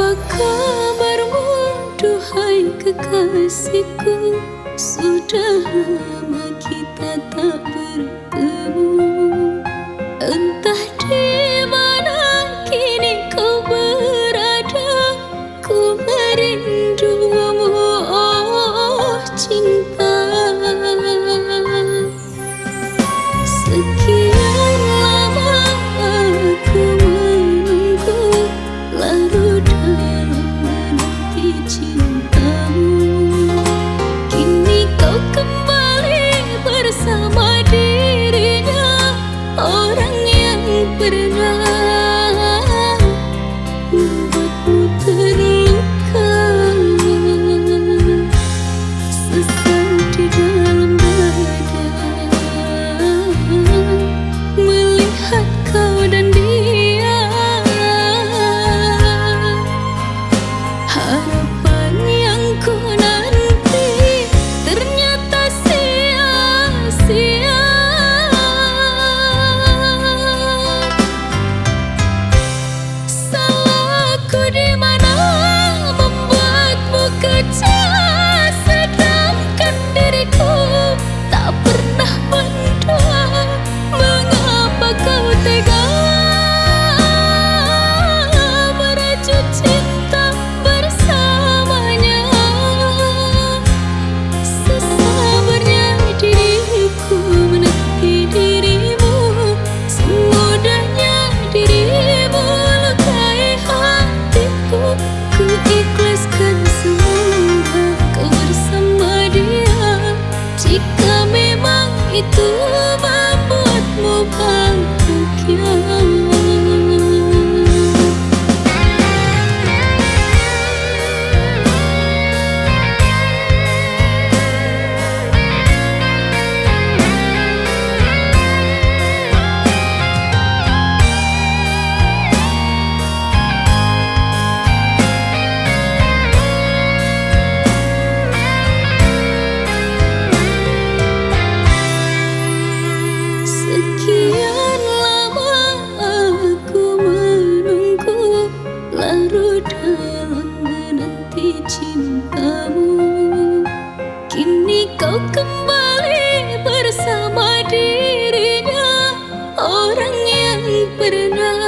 Apa kabarmu, duhai kekasihku? Sudah lama kita tak bertemu. Entah di mana kini kau berada, ku merindumu, oh cinta. Sekian lama aku menunggu, larut dalam menanti cintamu. Kini kau kembali bersama dirinya, orang yang pernah membuatmu terluka. Sesal di dalam dada melihat kau dan dia. Harapan yang ku nanti ternyata sia-sia. Salahku di mana membuatmu kecewa, sedangkan diriku tak pernah mendua. Mengapa kau tega merajut cinta bersamanya? Sesabarnya diriku menanti dirimu, semudahnya dirimu lukai hatiku. Ku ikhlaskan semua kau bersama dia, jika memang itu membuatmu bahagia. Sekian lama aku menunggu, larut dalam menanti cintamu. Kini kau kembali bersama dirinya, orang yang pernah